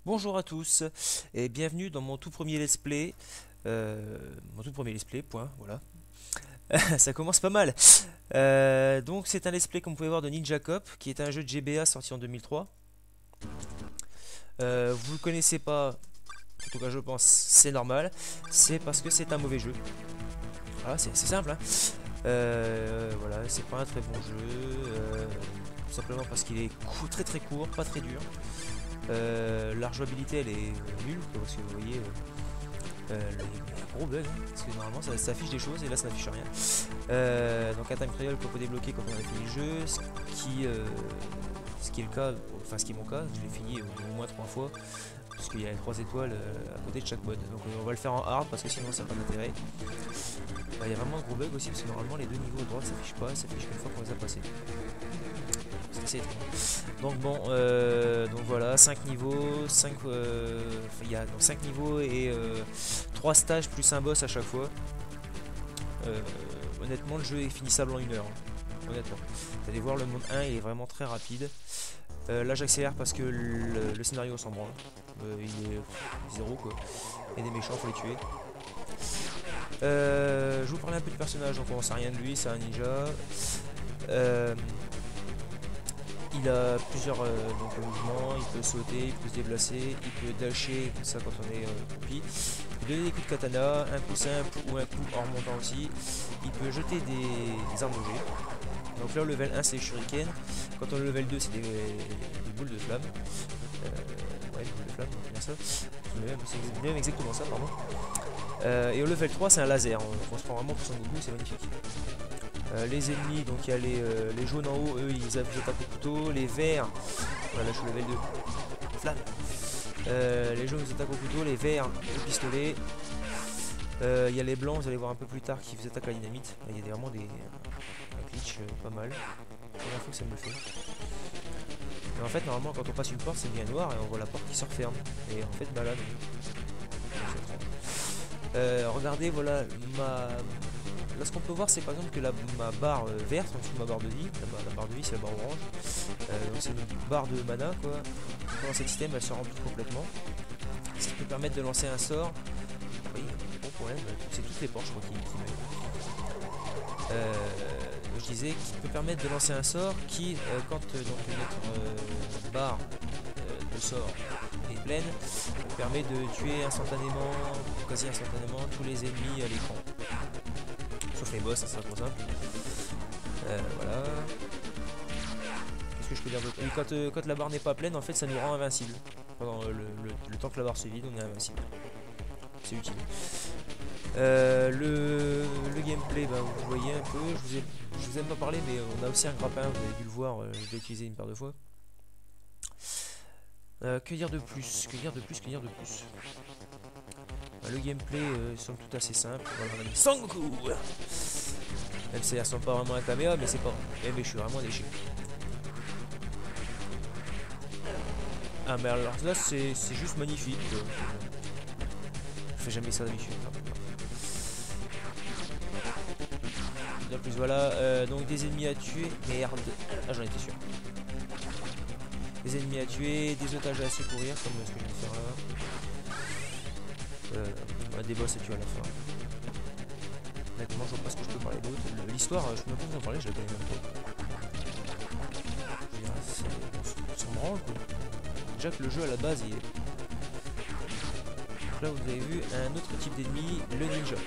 Bonjour à tous et bienvenue dans mon tout premier let's play. Point, voilà. Ça commence pas mal. Donc c'est un let's play comme vous pouvez voir de Ninja Cop, qui est un jeu de GBA sorti en 2003. Vous le connaissez pas, en tout cas je pense, c'est normal. C'est parce que c'est un mauvais jeu. Voilà, c'est simple, hein. Voilà, c'est pas un très bon jeu. Tout simplement parce qu'il est très très court, pas très dur. La rejouabilité elle est nulle quoi, parce que vous voyez il y a un gros bug, hein, parce que normalement ça affiche des choses et là ça n'affiche rien. Donc un time trial qu'on peut débloquer quand on a fini le jeu, ce qui est le cas, enfin ce qui est mon cas, je l'ai fini au moins 3 fois parce qu'il y a les 3 étoiles à côté de chaque mode. Donc on va le faire en hard parce que sinon ça n'a pas d'intérêt. Il y a vraiment un gros bug aussi parce que normalement les deux niveaux à droite ça s'affichent pas, ça s'affiche qu'une fois qu'on les a passés. C'est assez étrange. Donc bon, donc voilà, 5 niveaux, il y a 5 niveaux et 3 stages plus un boss à chaque fois. Honnêtement, le jeu est finissable en 1 heure. Hein, honnêtement. Vous allez voir, le monde 1 il est vraiment très rapide. Là j'accélère parce que le scénario s'en branle. Il est zéro quoi. Il y a des méchants, faut les tuer. Je vous parlais un peu du personnage, donc on sait rien de lui, c'est un ninja. Il a plusieurs mouvements, il peut sauter, il peut se déplacer, il peut dasher, comme ça quand on est accroupi. Il peut donner des coups de katana, un coup simple ou un coup en remontant aussi. Il peut jeter des armes au jet. Donc là au level 1 c'est shuriken, quand on est au level 2 c'est des boules de flamme. Ouais, des boules de flamme, bien ça. C'est même exactement ça, pardon. Et au level 3 c'est un laser, on se prend vraiment pour son Goku, c'est magnifique. Les ennemis, donc il y a les jaunes en haut, eux ils attaquent au couteau, les verts, voilà je suis level 2, flamme. Les jaunes ils attaquent au couteau, les verts au pistolet. Il y a les blancs, vous allez voir un peu plus tard, qui vous attaquent à la dynamite. Il y a vraiment un glitch pas mal. La première fois que ça me le fait. Mais en fait normalement quand on passe une porte c'est bien noir et on voit la porte qui se referme. Et en fait bah là non. Regardez voilà Là, ce qu'on peut voir, c'est par exemple que ma barre verte en dessous de ma barre de vie, la barre de vie, c'est la barre orange. Donc, c'est une barre de mana, quoi. Dans cet système, elle se remplit complètement. Ce qui peut permettre de lancer un sort. Oui, bon problème, c'est toutes les portes, je crois, qui je disais, qui peut permettre de lancer un sort qui, quand donc, notre barre de sort est pleine, permet de tuer instantanément, quasi instantanément, tous les ennemis à l'écran. Sauf les boss, ça sera trop simple. Voilà. Qu'est-ce que je peux dire d'autre? Oui, quand la barre n'est pas pleine, en fait, ça nous rend invincible. Pendant le temps que la barre se vide, on est invincible. C'est utile. Le gameplay, bah, vous voyez un peu. Je vous ai pas parlé, mais on a aussi un grappin, vous avez dû le voir. Je l'ai utilisé une paire de fois. Que dire de plus? Que dire de plus? Que dire de plus? Le gameplay semble tout assez simple. Voilà, on a mis Sangoku. Même si elle ressemble pas vraiment à un caméra, mais c'est pas. Eh mais je suis vraiment déçu. Ah mais alors là c'est juste magnifique. Je fais jamais ça d'habitude. En plus voilà, donc des ennemis à tuer. Merde. Ah j'en étais sûr. Des ennemis à tuer, des otages à secourir, comme ce que je viens de faire là. Des boss à tuer à la fin. Honnêtement, je vois pas ce que je peux parler d'autre. L'histoire, je peux même pas vous en parler, je la connais même pas. On s'en branle quoi. Déjà que le jeu à la base il est. Donc là vous avez vu un autre type d'ennemi, le ninja.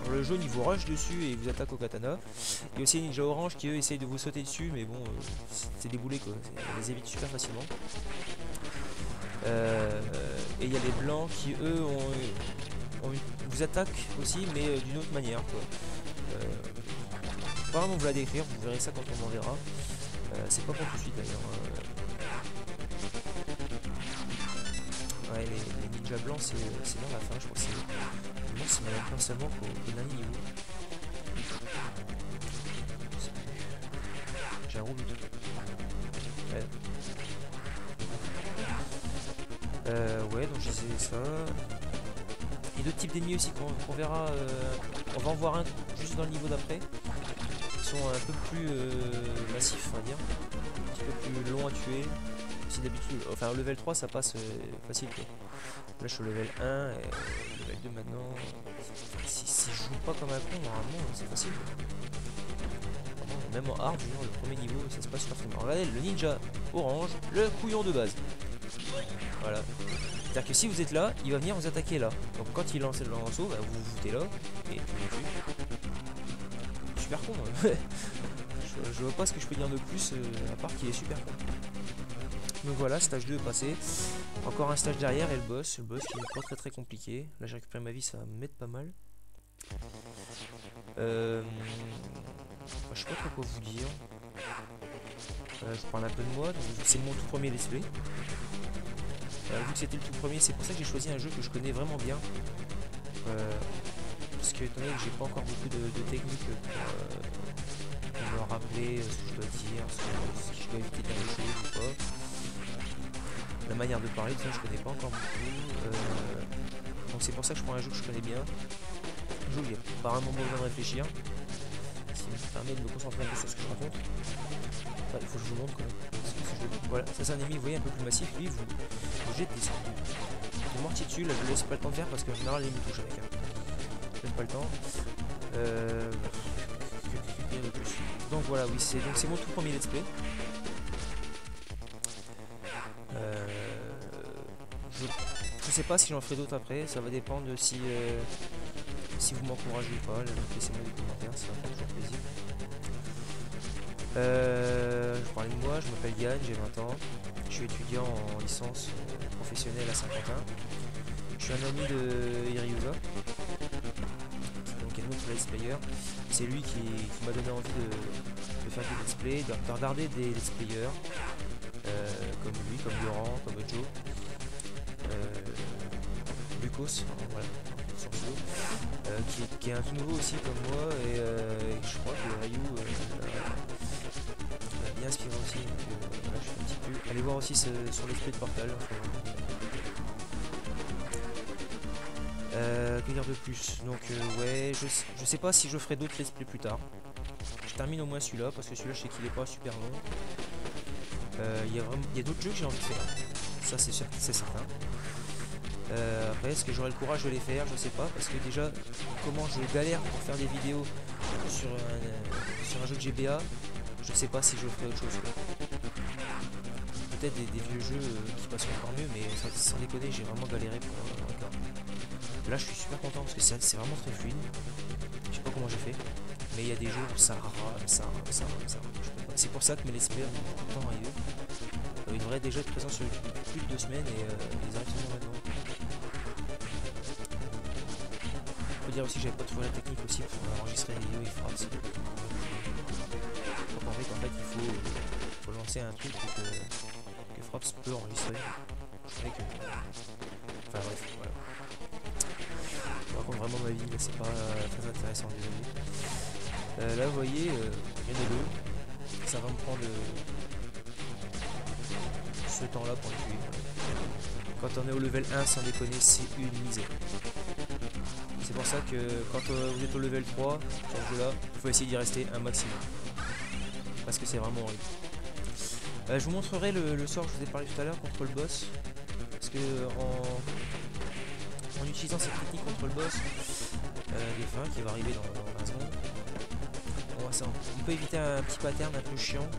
Alors, le jaune il vous rush dessus et il vous attaque au katana. Il y a aussi les ninjas orange qui eux essayent de vous sauter dessus, mais bon, c'est des boulets quoi. On les évite super facilement. Et il y a les blancs qui eux vous attaquent aussi, mais d'une autre manière quoi. Pas vraiment vous la décrire, vous verrez ça quand on m'en verra. C'est pas pour tout de suite d'ailleurs. Ouais, les ninjas blancs c'est dans la fin, je crois que c'est même pas seulement qu'au dernier niveau. J'ai un gros but. Ouais, donc je disais ça. Et d'autres types d'ennemis aussi qu'on verra. On va en voir un juste dans le niveau d'après. Ils sont un peu plus massifs, on va dire. Un petit peu plus longs à tuer. si d'habitude, enfin au level 3 ça passe facile quoi. Là je suis au level 1 et level 2 maintenant. Si je joue pas comme un con, normalement c'est facile. Même en hard, genre, le premier niveau ça se passe super facilement. Regardez le ninja orange, le couillon de base. Voilà. C'est-à-dire que si vous êtes là, il va venir vous attaquer là. Donc quand il lance le lanceau, bah, vous vous foutez là et tu le tues. Super con. Hein. je vois pas ce que je peux dire de plus à part qu'il est super con. Donc voilà, stage 2 passé. Encore un stage derrière et le boss. Le boss qui est pas très compliqué. Là j'ai récupéré ma vie, ça va m'aider pas mal. Je sais pas trop quoi vous dire. Je parle un peu de moi. C'est mon tout premier let's play. Vu que c'était le tout premier, c'est pour ça que j'ai choisi un jeu que je connais vraiment bien. Parce que étant donné que j'ai pas encore beaucoup de techniques pour me rappeler ce que je dois dire, ce que je dois éviter de dire des choses ou pas. La manière de parler, ça je connais pas encore beaucoup. Donc c'est pour ça que je prends un jeu que je connais bien. Un jeu où il n'y a pas vraiment besoin de réfléchir. Ce qui me permet de me concentrer un peu sur ce que je raconte. Enfin, il faut que je vous montre quand même. Voilà, ça c'est un ennemi, vous voyez, un peu plus massif. Lui, vous jetez des sorts. Vous mortiez dessus, là je laisse pas le temps de faire parce qu'en général il me touche avec. Hein. Je laisse pas le temps. Donc voilà, oui, c'est mon tout premier let's play. Je sais pas si j'en ferai d'autres après, ça va dépendre de si vous m'encouragez ou pas. Laissez-moi des commentaires, ça va faire toujours plaisir. Je parlais de moi, je m'appelle Yann, j'ai 20 ans. Je suis étudiant en licence professionnelle à Saint-Quentin. Je suis un ami de Iryuza, donc un autre let's player. C'est lui qui m'a donné envie de faire des let's play, de regarder des let's players comme lui, comme Laurent, comme Joe, Lucas, voilà, qui est un tout nouveau aussi comme moi, et je crois que Ryu m'a bien inspiré aussi. Donc, voilà, je suis un petit peu. Allez voir aussi sur l'esprit de Portal. Que dire de plus? Donc ouais, je sais pas si je ferai d'autres let's play plus tard. Je termine au moins celui-là parce que celui-là je sais qu'il est pas super long. Il y a d'autres jeux que j'ai envie de faire. Ça c'est sûr, c'est certain. Après est-ce que j'aurai le courage de les faire? Je sais pas parce que déjà comment je galère pour faire des vidéos sur un jeu de GBA. Je sais pas si je ferai autre chose. Peut-être des vieux jeux qui passent encore mieux, mais sans déconner j'ai vraiment galéré pour le cas. Là je suis super content parce que c'est vraiment très fluide. Je sais pas comment j'ai fait, mais il y a des jours où ça rame. C'est pour ça que mes let's play ont tout arrivé. Ils devraient déjà être présents sur YouTube depuis plus de 2 semaines et ils arrivent seulement maintenant. Il faut dire aussi que j'avais pas trouvé la technique aussi pour enregistrer les vidéos et Fraps. Donc en fait il faut lancer un truc que Fraps peut enregistrer. Je savais que. Enfin bref, voilà. Je raconte vraiment ma vie, là c'est pas très intéressant, désolé. Là vous voyez, il y en a deux. Ça va me prendre ce temps là pour les tuer. Quand on est au level 1 sans déconner, c'est une misère. C'est pour ça que quand vous êtes au level 3 sur ce jeu là, il faut essayer d'y rester un maximum. Parce que c'est vraiment horrible. Je vous montrerai le sort que je vous ai parlé tout à l'heure contre le boss. Parce que en utilisant cette technique contre le boss, des fins qui va arriver dans 20 secondes, on peut éviter un petit pattern un peu chiant.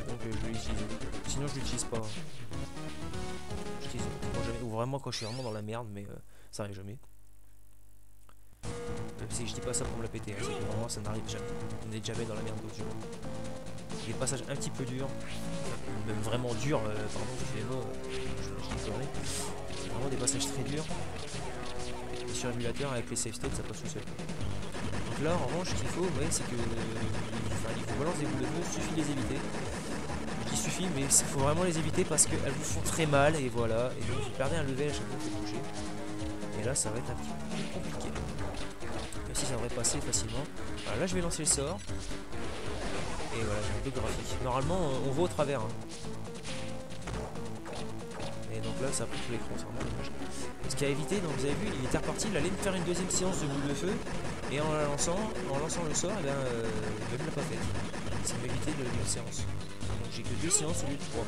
Donc je vais l'utiliser. Sinon je l'utilise pas. J'utilise jamais, ou vraiment quand je suis vraiment dans la merde, mais ça arrive jamais. Si je dis pas ça pour me la péter, hein, c'est que vraiment ça n'arrive jamais. On n'est jamais dans la merde d'autres jeux. Des passages un petit peu durs, même vraiment durs, pardon, je fais les mots, je dis vraiment des passages très durs. Et sur émulateur avec les save states ça passe tout seul. Donc là en revanche ce qu'il faut, ouais, c'est que il faut balancer des boules de feu, il suffit de les éviter. Je dis suffit, mais il faut vraiment les éviter parce qu'elles vous font très mal et voilà. Et donc vous perdez un level à chaque fois que vous bougez. Et là ça va être un petit peu compliqué. Même si ça devrait passer facilement. Alors là je vais lancer le sort. Et voilà, j'ai un peu graphique. Normalement on voit au travers. Hein. Et donc là ça a pris tout l'écran, c'est vraiment dommage. Ce qui a évité, donc vous avez vu, il était reparti, il allait me faire une deuxième séance de boule de feu. Et en lançant le sort, eh ben, il ne me l'a pas fait. Ça m'a évité de une séance. j'ai que 2 séances au lieu de 3.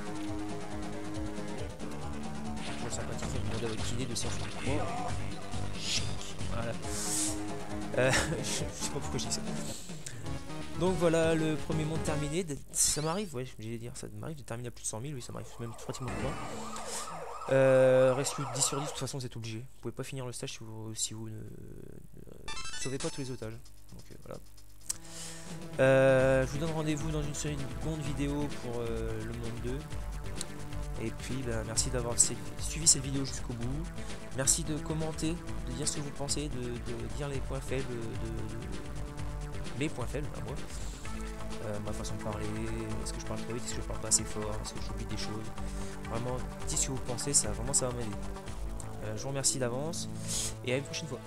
Toujours sympathique, il me demande à votre kiné 2 séances au lieu de 3. Chic. Voilà. Je sais pas pourquoi je dis ça. Donc voilà, le premier monde terminé. Ça m'arrive, ouais, j'allais dire, ça m'arrive de terminer à plus de 100 000, oui, ça m'arrive même pratiquement tout le temps. Rescue 10 sur 10, de toute façon, vous êtes obligé. Vous pouvez pas finir le stage si vous ne sauvez pas tous les otages. Donc voilà. Je vous donne rendez-vous dans une seconde vidéo pour le monde 2. Et puis ben, merci d'avoir suivi cette vidéo jusqu'au bout. Merci de commenter, de dire ce que vous pensez, de dire les points faibles, mes points faibles à moi. Ma façon de parler, est-ce que je parle trop vite, est-ce que je parle pas assez fort, est-ce que j'oublie des choses. Vraiment, dites ce que vous pensez, ça va m'aider. Je vous remercie d'avance et à une prochaine fois.